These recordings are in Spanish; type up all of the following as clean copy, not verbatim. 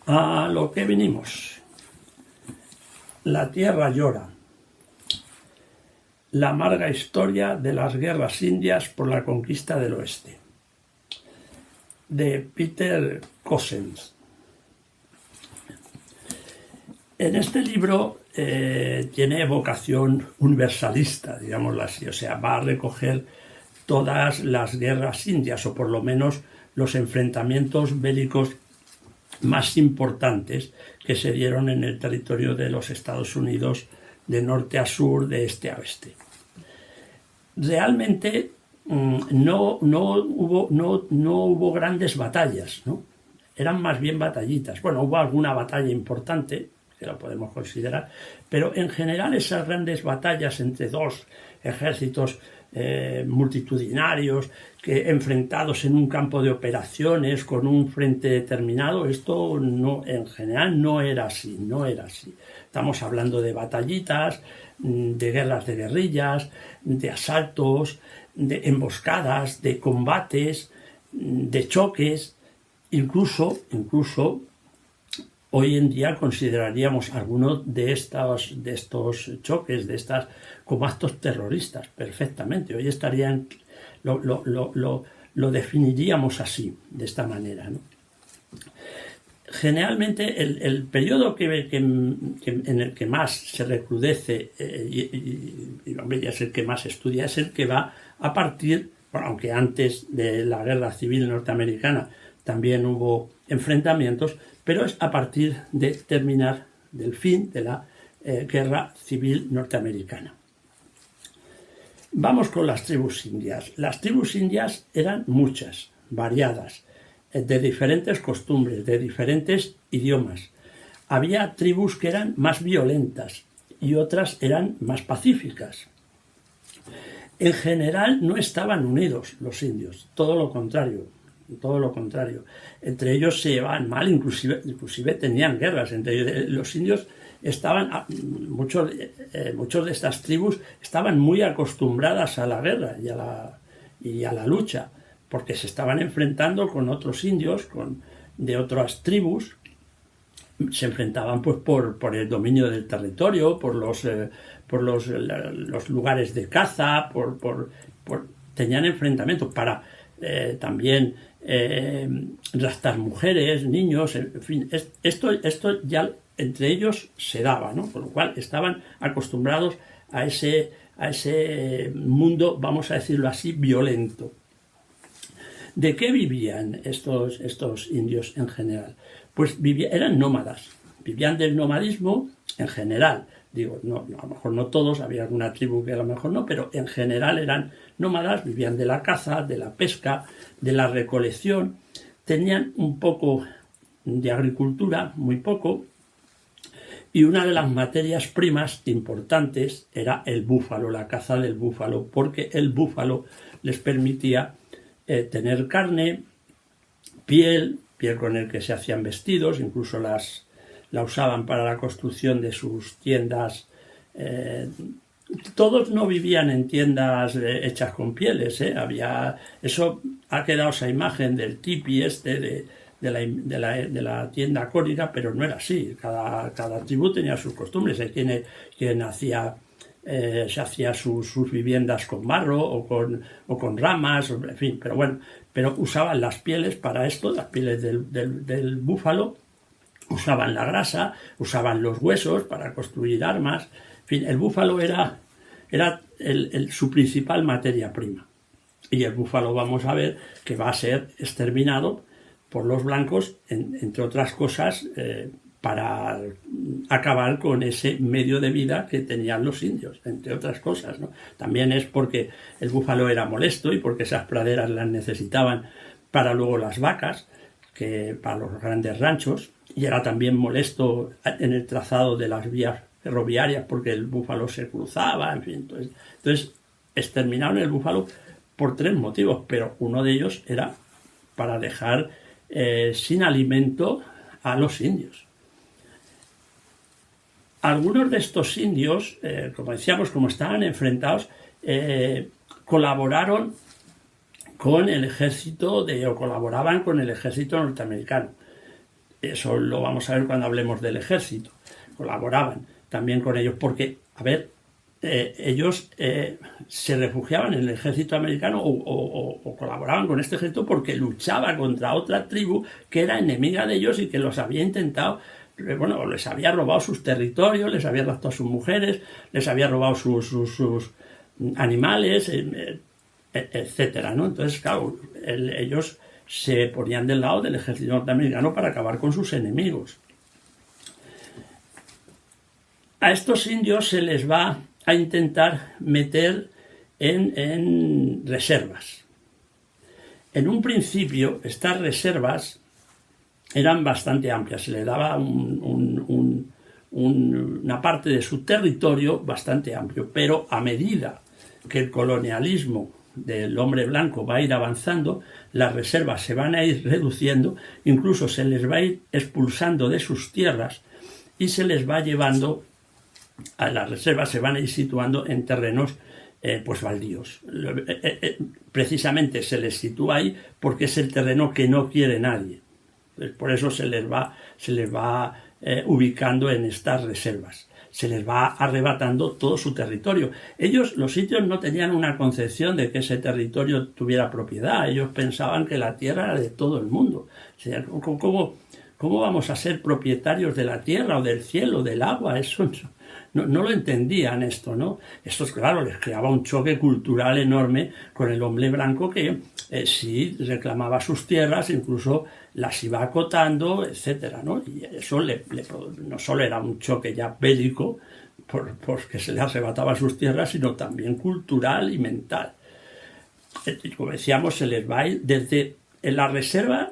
A lo que vinimos. La tierra llora. La amarga historia de las guerras indias por la conquista del oeste. De Peter Cossens. En este libro tiene vocación universalista, digámoslo así, o sea, va a recoger todas las guerras indias, o por lo menos los enfrentamientos bélicos más importantes que se dieron en el territorio de los Estados Unidos de norte a sur, de este a oeste. Realmente no hubo grandes batallas, ¿no? Eran más bien batallitas. Bueno, hubo alguna batalla importante, que lo podemos considerar, pero en general esas grandes batallas entre dos ejércitos multitudinarios que enfrentados en un campo de operaciones con un frente determinado, esto no, en general no era así. Estamos hablando de batallitas, de guerras de guerrillas, de asaltos, de emboscadas, de combates, de choques, incluso hoy en día consideraríamos algunos de estos choques, como actos terroristas, perfectamente. Hoy estarían, lo definiríamos así, de esta manera, ¿no? Generalmente el periodo en el que más se recrudece y es el que más estudia, es el que va a partir, bueno, aunque antes de la Guerra Civil Norteamericana también hubo enfrentamientos, pero es a partir del fin de la Guerra Civil Norteamericana. Vamos con las tribus indias. Las tribus indias eran muchas, variadas, de diferentes costumbres, de diferentes idiomas. Había tribus que eran más violentas y otras eran más pacíficas. En general no estaban unidos los indios, todo lo contrario. Entre ellos se llevaban mal, inclusive tenían guerras entre ellos. Los indios muchos de estas tribus estaban muy acostumbradas a la guerra y a la lucha, porque se estaban enfrentando con otros indios de otras tribus. Se enfrentaban pues por el dominio del territorio, por los lugares de caza, tenían enfrentamientos para también raptar mujeres, niños, en fin, esto ya entre ellos se daba, ¿no? Con lo cual estaban acostumbrados a ese mundo, vamos a decirlo así, violento. ¿De qué vivían estos indios en general? Pues eran nómadas, vivían del nomadismo en general. Digo, no, a lo mejor no todos, había alguna tribu que a lo mejor no, pero en general eran nómadas, vivían de la caza, de la pesca, de la recolección, tenían un poco de agricultura, muy poco, y una de las materias primas importantes era el búfalo, la caza del búfalo, porque el búfalo les permitía tener carne, piel con el que se hacían vestidos, incluso la usaban para la construcción de sus tiendas. Todos no vivían en tiendas hechas con pieles, eso ha quedado esa imagen del tipi de la tienda cónica, pero no era así. Cada tribu tenía sus costumbres. Hay quien se hacía sus viviendas con barro o con ramas, en fin, pero usaban las pieles para esto, las pieles del búfalo. Usaban la grasa, usaban los huesos para construir armas. En fin, el búfalo era su principal materia prima. Y el búfalo vamos a ver que va a ser exterminado por los blancos, entre otras cosas, para acabar con ese medio de vida que tenían los indios, entre otras cosas, ¿no? También es porque el búfalo era molesto y porque esas praderas las necesitaban para luego las vacas, para los grandes ranchos. Y era también molesto en el trazado de las vías ferroviarias porque el búfalo se cruzaba, en fin. Entonces exterminaron el búfalo por 3 motivos, pero uno de ellos era para dejar sin alimento a los indios. Algunos de estos indios, como decíamos, como estaban enfrentados, colaboraban con el ejército norteamericano. eso lo vamos a ver cuando hablemos del ejército. Colaboraban también con ellos, porque, a ver, ellos se refugiaban en el ejército americano o colaboraban con este ejército porque luchaba contra otra tribu que era enemiga de ellos y que los había intentado, bueno, les había robado sus territorios, les había raptado a sus mujeres, les había robado sus animales, etcétera, ¿no? Entonces, claro, ellos se ponían del lado del ejército norteamericano para acabar con sus enemigos. A estos indios se les va a intentar meter en reservas. En un principio, estas reservas eran bastante amplias, se les daba una parte de su territorio bastante amplio, pero a medida que el colonialismo del hombre blanco va a ir avanzando, las reservas se van a ir reduciendo, incluso se les va a ir expulsando de sus tierras y se les va llevando a las reservas, se van a ir situando en terrenos pues baldíos. Precisamente se les sitúa ahí porque es el terreno que no quiere nadie. Por eso se les va ubicando en estas reservas. Se les va arrebatando todo su territorio. Ellos, los sitios, no tenían una concepción de que ese territorio tuviera propiedad. Ellos pensaban que la tierra era de todo el mundo. O sea, ¿cómo vamos a ser propietarios de la tierra o del cielo, del agua? Eso no lo entendían esto, ¿no? Esto, claro, les creaba un choque cultural enorme con el hombre blanco que sí reclamaba sus tierras, incluso las iba acotando, etcétera, ¿no? Y eso no solo era un choque ya bélico, porque se le arrebataba sus tierras, sino también cultural y mental. Como decíamos, se les va a ir desde en la reserva,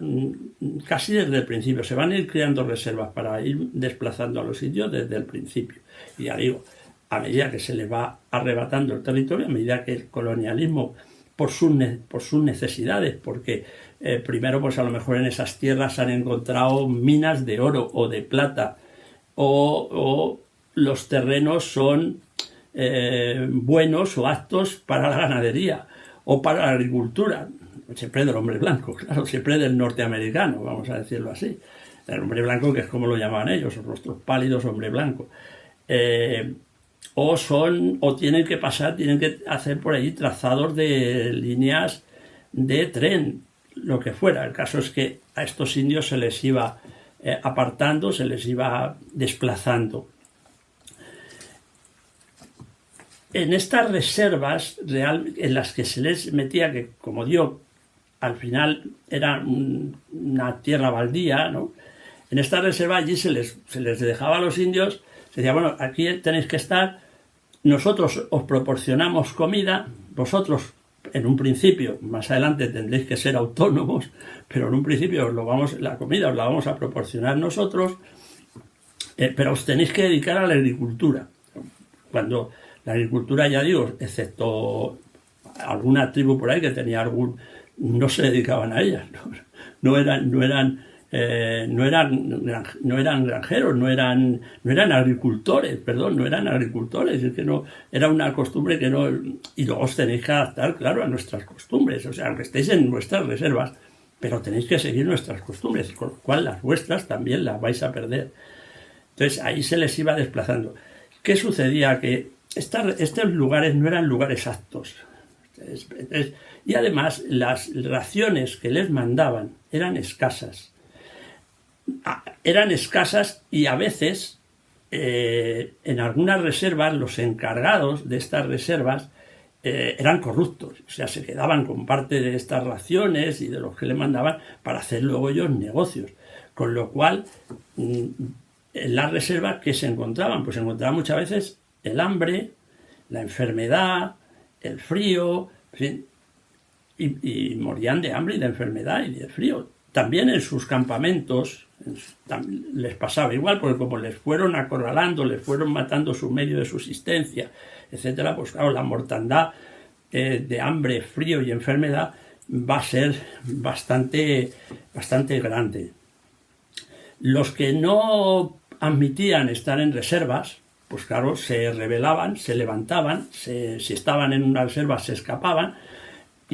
casi desde el principio. Se van a ir creando reservas para ir desplazando a los indios desde el principio. Y ya digo, a medida que se les va arrebatando el territorio, a medida que el colonialismo, por sus necesidades, porque primero pues a lo mejor en esas tierras han encontrado minas de oro o de plata, o los terrenos son buenos o aptos para la ganadería o para la agricultura, siempre del hombre blanco, claro, siempre del norteamericano, vamos a decirlo así, el hombre blanco, que es como lo llamaban ellos, rostros pálidos, hombre blanco. O tienen que hacer por ahí trazados de líneas de tren, lo que fuera. El caso es que a estos indios se les iba apartando, se les iba desplazando. En estas reservas en las que se les metía, que como digo, al final era una tierra baldía, ¿no? En esta reserva allí se les dejaba a los indios, se decía, bueno, aquí tenéis que estar, nosotros os proporcionamos comida, vosotros en un principio, más adelante tendréis que ser autónomos, pero en un principio la comida os la vamos a proporcionar nosotros, pero os tenéis que dedicar a la agricultura. Cuando la agricultura, ya digo, excepto alguna tribu por ahí que tenía no se dedicaban a ella, no eran granjeros, no eran agricultores, es que no, era una costumbre que no, y luego os tenéis que adaptar, claro, a nuestras costumbres, o sea, aunque estéis en nuestras reservas, pero tenéis que seguir nuestras costumbres, con lo cual las vuestras también las vais a perder. Entonces ahí se les iba desplazando. ¿Qué sucedía? Que estos lugares no eran lugares aptos. Y además las raciones que les mandaban eran escasas. Y a veces en algunas reservas los encargados de estas reservas eran corruptos, o sea, se quedaban con parte de estas raciones y de los que le mandaban para hacer luego ellos negocios, con lo cual en las reservas que se encontraban, pues se encontraban muchas veces el hambre, la enfermedad, el frío, en fin, y morían de hambre y de enfermedad y de frío. También en sus campamentos les pasaba igual, porque como les fueron acorralando, les fueron matando su medio de subsistencia, etcétera, pues claro, la mortandad de hambre, frío y enfermedad va a ser bastante grande. Los que no admitían estar en reservas, pues claro, se rebelaban, se levantaban, si estaban en una reserva se escapaban,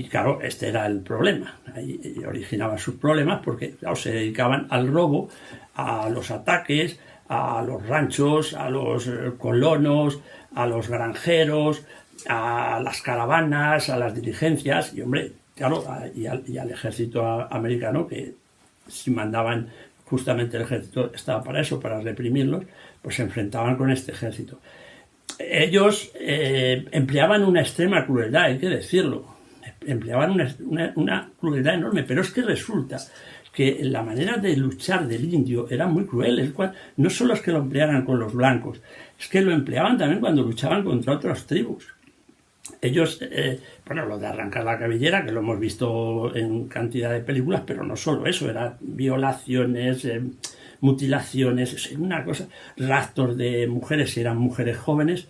Y claro, este era el problema. Ahí originaban sus problemas porque claro, se dedicaban al robo, a los ataques, a los ranchos, a los colonos, a los granjeros, a las caravanas, a las diligencias. Y hombre, claro, y al ejército americano, que si mandaban, justamente el ejército estaba para eso, para reprimirlos, pues se enfrentaban con este ejército. Ellos empleaban una extrema crueldad, hay que decirlo. Empleaban una crueldad enorme, pero es que resulta que la manera de luchar del indio era muy cruel. No solo es que lo emplearan con los blancos, es que lo empleaban también cuando luchaban contra otras tribus. Ellos, bueno, lo de arrancar la cabellera, que lo hemos visto en cantidad de películas, pero no solo eso, eran violaciones, mutilaciones, una cosa, raptos de mujeres, si eran mujeres jóvenes,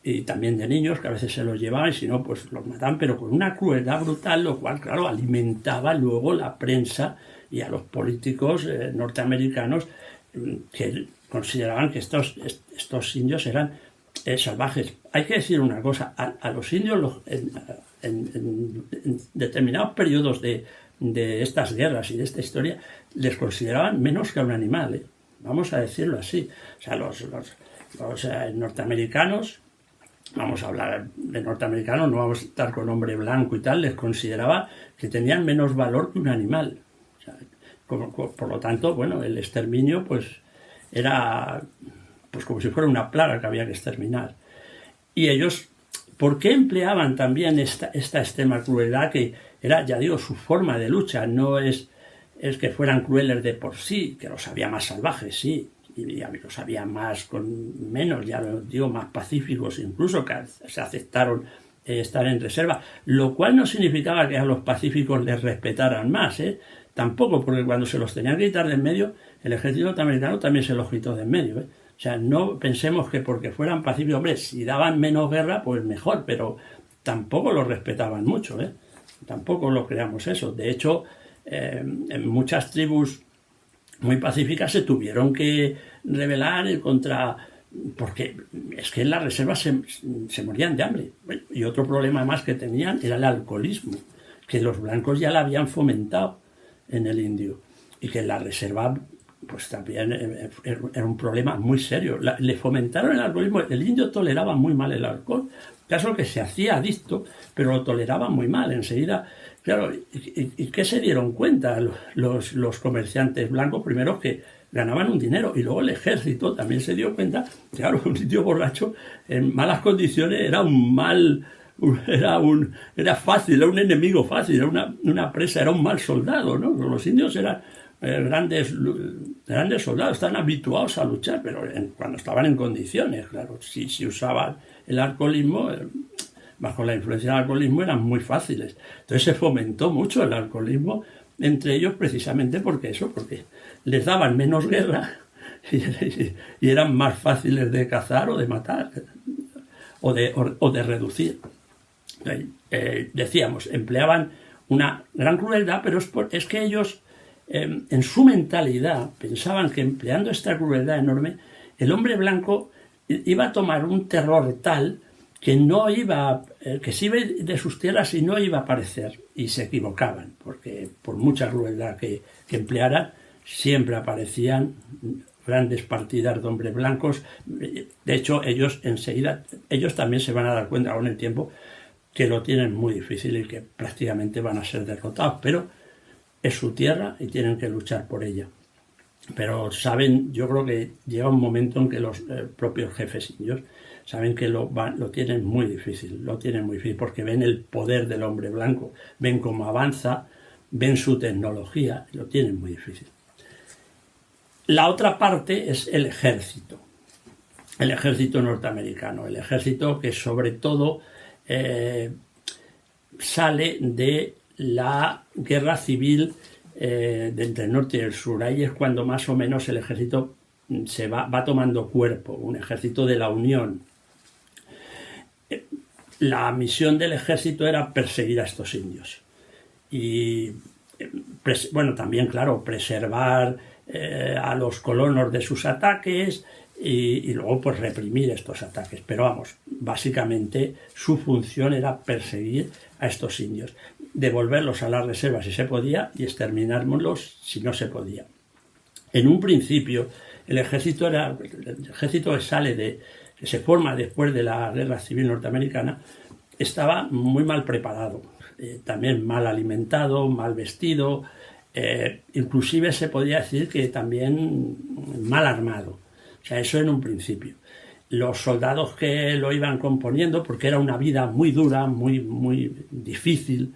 y también de niños, que a veces se los llevaban y si no, pues los mataban, pero con una crueldad brutal, lo cual, claro, alimentaba luego la prensa y a los políticos norteamericanos que consideraban que estos indios eran salvajes. Hay que decir una cosa, a los indios en determinados periodos de estas guerras y de esta historia les consideraban menos que a un animal, vamos a decirlo así. O sea, los norteamericanos, vamos a hablar de norteamericanos, no vamos a estar con hombre blanco y tal, les consideraba que tenían menos valor que un animal. O sea, por lo tanto, bueno, el exterminio pues era pues como si fuera una plaga que había que exterminar. Y ellos, ¿por qué empleaban también esta extrema crueldad que era, ya digo, su forma de lucha? No es que fueran crueles de por sí, que los había más salvajes, sí, y los había más con menos, ya lo digo, más pacíficos, incluso que se aceptaron estar en reserva, lo cual no significaba que a los pacíficos les respetaran más, tampoco, porque cuando se los tenían que quitar de en medio, el ejército norteamericano también se los quitó de en medio, O sea, no pensemos que porque fueran pacíficos, hombre, si daban menos guerra, pues mejor, pero tampoco los respetaban mucho, Tampoco lo creamos eso. De hecho, en muchas tribus muy pacíficas se tuvieron que rebelar contra... porque es que en las reservas se morían de hambre. Y otro problema más que tenían era el alcoholismo, que los blancos ya la habían fomentado en el indio. Y que en la reserva pues también era un problema muy serio. Le fomentaron el alcoholismo. El indio toleraba muy mal el alcohol. Caso que se hacía adicto, pero lo toleraba muy mal. Enseguida, claro, ¿y qué se dieron cuenta los comerciantes blancos? Primero que ganaban un dinero y luego el ejército también se dio cuenta, claro, un indio borracho en malas condiciones era un mal... Era fácil, era un enemigo fácil, era una presa, era un mal soldado, ¿no? Los indios eran grandes soldados, están habituados a luchar, pero cuando estaban en condiciones, claro, si usaban el alcoholismo, bajo la influencia del alcoholismo eran muy fáciles. Entonces se fomentó mucho el alcoholismo entre ellos precisamente porque les daban menos guerra y eran más fáciles de cazar o de matar o de reducir. Decíamos, empleaban una gran crueldad, pero es que ellos en su mentalidad pensaban que empleando esta crueldad enorme el hombre blanco iba a tomar un terror tal que que se iba de sus tierras y no iba a aparecer, y se equivocaban, porque por mucha crueldad que emplearan siempre aparecían grandes partidas de hombres blancos. De hecho, ellos también se van a dar cuenta con el tiempo que lo tienen muy difícil y que prácticamente van a ser derrotados, pero es su tierra y tienen que luchar por ella. Pero saben, yo creo que llega un momento en que los propios jefes indios saben que lo tienen muy difícil, porque ven el poder del hombre blanco, ven cómo avanza, ven su tecnología, lo tienen muy difícil. La otra parte es el ejército norteamericano, el ejército que sobre todo sale de la guerra civil entre el norte y el sur. Ahí es cuando más o menos el ejército se va tomando cuerpo, un ejército de la Unión. La misión del ejército era perseguir a estos indios y, bueno, también, claro, preservar a los colonos de sus ataques y luego pues reprimir estos ataques. Pero vamos, básicamente su función era perseguir a estos indios. devolverlos a las reservas si se podía y exterminárnoslos si no se podía. En un principio, el ejército que se forma después de la Guerra Civil Norteamericana, estaba muy mal preparado, también mal alimentado, mal vestido, inclusive se podría decir que también mal armado. O sea, eso en un principio. Los soldados que lo iban componiendo, porque era una vida muy dura, muy difícil,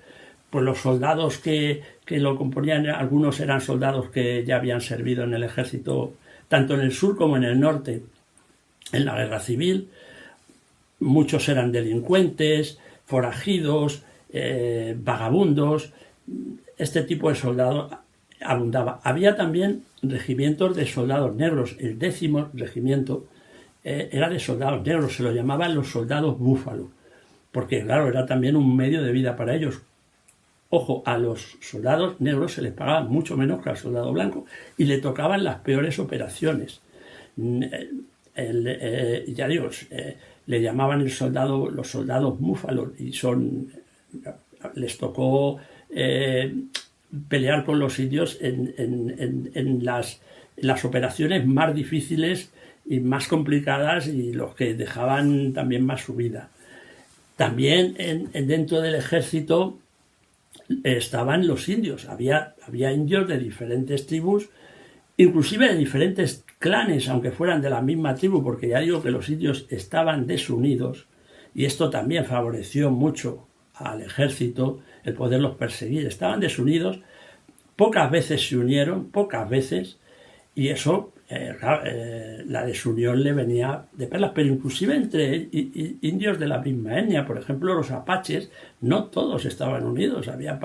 pues los soldados que lo componían, algunos eran soldados que ya habían servido en el ejército, tanto en el sur como en el norte, en la Guerra Civil. Muchos eran delincuentes, forajidos, vagabundos. Este tipo de soldados abundaba. Había también regimientos de soldados negros. El 10º regimiento era de soldados negros, se lo llamaban los soldados búfalo, porque claro, era también un medio de vida para ellos. Ojo, a los soldados negros se les pagaba mucho menos que al soldado blanco y le tocaban las peores operaciones. Ya digo, le llamaban los soldados búfalos y les tocó pelear con los indios en las operaciones más difíciles y más complicadas y los que dejaban también más su vida. También dentro del ejército estaban los indios, había indios de diferentes tribus, inclusive de diferentes clanes, aunque fueran de la misma tribu, porque ya digo que los indios estaban desunidos y esto también favoreció mucho al ejército el poderlos perseguir. Estaban desunidos, pocas veces se unieron, pocas veces, y eso, la desunión le venía de perlas, pero inclusive entre indios de la misma etnia. Por ejemplo, los apaches, no todos estaban unidos, había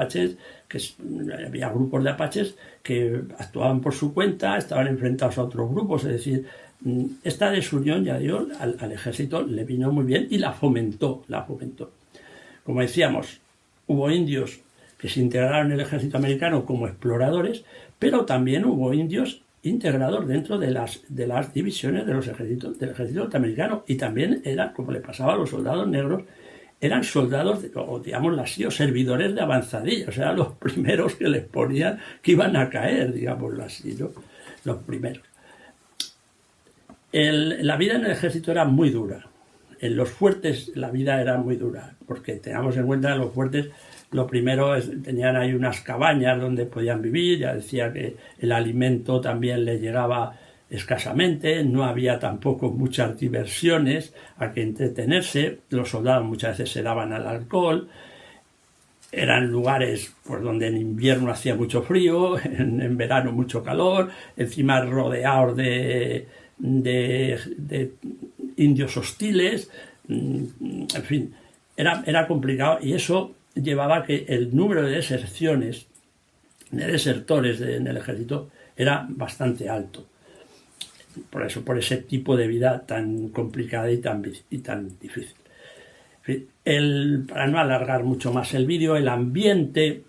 grupos de apaches que actuaban por su cuenta, estaban enfrentados a otros grupos, es decir, esta desunión, ya digo, al ejército le vino muy bien y la fomentó. Como decíamos, hubo indios que se integraron en el ejército americano como exploradores, pero también hubo indios integrados dentro de las divisiones del ejército norteamericano, y también eran, como le pasaba a los soldados negros, eran soldados, o digámoslo así, o servidores de avanzadilla, o sea, los primeros que les ponían que iban a caer, digámoslo así, ¿no? Los primeros. La vida en el ejército era muy dura. En los fuertes la vida era muy dura, porque tengamos en cuenta que los fuertes, lo primero tenían ahí unas cabañas donde podían vivir, ya decía que el alimento también les llegaba escasamente, no había tampoco muchas diversiones a que entretenerse, los soldados muchas veces se daban al alcohol, eran lugares pues, donde en invierno hacía mucho frío, en verano mucho calor, encima rodeados de indios hostiles, en fin, era complicado, y eso llevaba a que el número de desertores en el ejército era bastante alto. Por ese tipo de vida tan complicada y tan difícil. Para no alargar mucho más el vídeo, el ambiente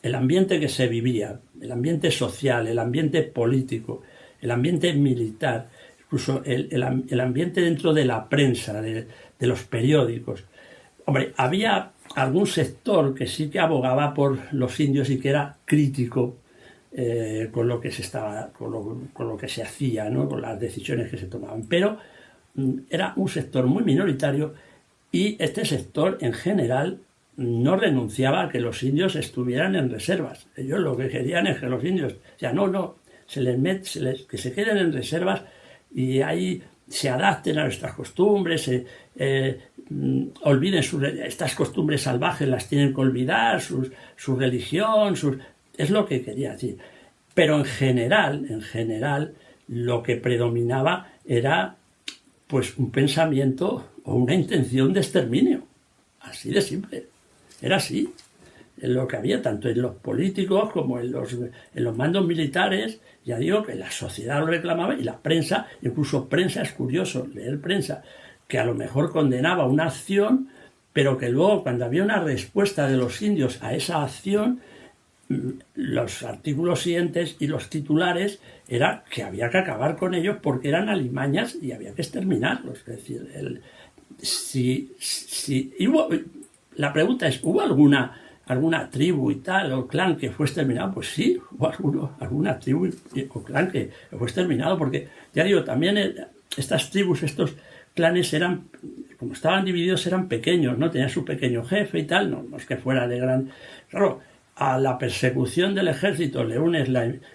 que se vivía, el ambiente social, el ambiente político, el ambiente militar, incluso el ambiente dentro de la prensa, de los periódicos. Hombre, había algún sector que sí que abogaba por los indios y que era crítico con lo que se hacía, ¿no? Con las decisiones que se tomaban, pero era un sector muy minoritario, y este sector en general no renunciaba a que los indios estuvieran en reservas. Ellos lo que querían es que los indios, o sea, que se queden en reservas y ahí se adapten a nuestras costumbres, olviden estas costumbres salvajes, las tienen que olvidar, su religión, es lo que quería decir. Pero en general, lo que predominaba era pues un pensamiento o una intención de exterminio. Así de simple. Era así. En lo que había, tanto en los políticos como en los mandos militares, ya digo que la sociedad lo reclamaba, y la prensa, incluso prensa, es curioso leer prensa, que a lo mejor condenaba una acción, pero que luego, cuando había una respuesta de los indios a esa acción, los artículos siguientes y los titulares era que había que acabar con ellos porque eran alimañas y había que exterminarlos. Es decir, la pregunta es, ¿hubo alguna tribu y tal, o clan que fue exterminado, pues sí, hubo alguna tribu o clan que fue exterminado, porque, ya digo, también estas tribus, estos clanes eran, como estaban divididos, eran pequeños, ¿no? Tenían su pequeño jefe y tal, no es que fuera de gran... Claro, a la persecución del ejército le unes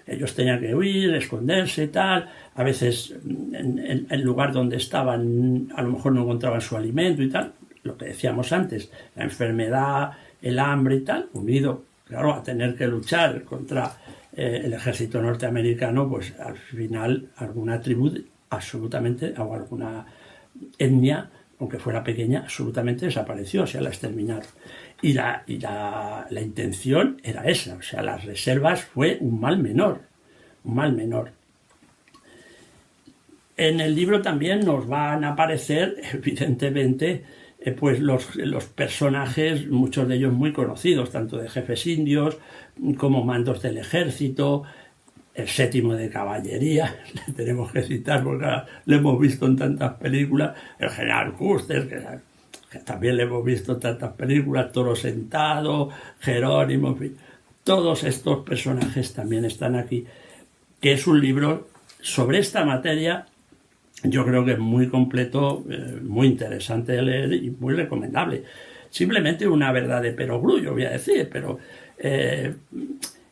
ellos tenían que huir, esconderse y tal, a veces en el lugar donde estaban a lo mejor no encontraban su alimento y tal, lo que decíamos antes, la enfermedad, el hambre y tal, unido, claro, a tener que luchar contra el ejército norteamericano, pues al final alguna tribu absolutamente, o alguna etnia, aunque fuera pequeña, absolutamente desapareció, o sea, la exterminaron. Y la intención era esa, o sea, las reservas fue un mal menor, un mal menor. En el libro también nos van a aparecer, evidentemente, pues los personajes, muchos de ellos muy conocidos, tanto de jefes indios como mandos del ejército, el séptimo de caballería, le tenemos que citar porque lo hemos visto en tantas películas, el general Custer, que también le hemos visto en tantas películas, Toro Sentado, Jerónimo, en fin, todos estos personajes también están aquí, que es un libro sobre esta materia. Yo creo que es muy completo, muy interesante de leer y muy recomendable. Simplemente una verdad de perogrullo, voy a decir, pero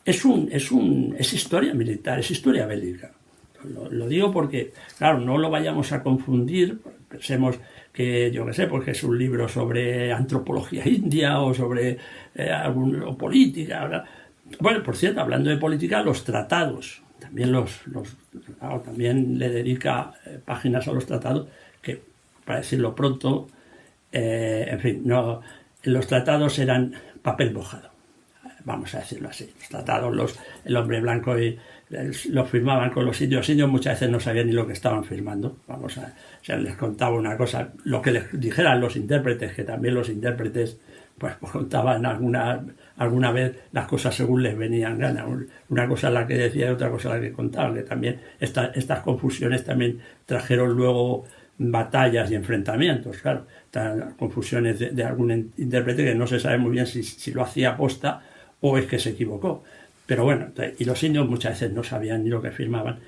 es historia militar, es historia bélica. Lo digo porque, claro, no lo vayamos a confundir, pensemos que, yo qué sé, porque es un libro sobre antropología india o sobre o política, ¿verdad? Bueno, por cierto, hablando de política, los tratados, también también le dedica páginas a los tratados que, para decirlo pronto, en fin, no, los tratados eran papel mojado, vamos a decirlo así. Los tratados, el hombre blanco los firmaban con los indios muchas veces no sabían ni lo que estaban firmando, o sea, les contaba una cosa, lo que les dijeran los intérpretes, que también los intérpretes pues contaban alguna vez las cosas según les venían ganas. Una cosa es la que decía y otra cosa es la que contaban, que también estas confusiones también trajeron luego batallas y enfrentamientos, claro. Estas confusiones de algún intérprete que no se sabe muy bien si lo hacía aposta o es que se equivocó. Pero bueno, y los indios muchas veces no sabían ni lo que firmaban.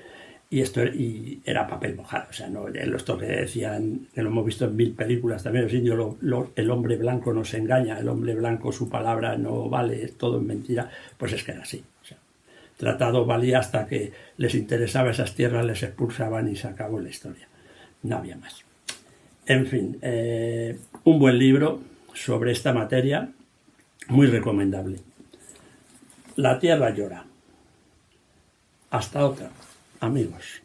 Y era papel mojado, o sea, no, esto que decían, que lo hemos visto en 1000 películas también, los indios, el hombre blanco nos engaña, el hombre blanco su palabra no vale, todo es mentira, pues es que era así. O sea, tratado valía hasta que les interesaba esas tierras, les expulsaban y se acabó la historia. No había más. En fin, un buen libro sobre esta materia, muy recomendable. La tierra llora. Hasta otra. Amigos.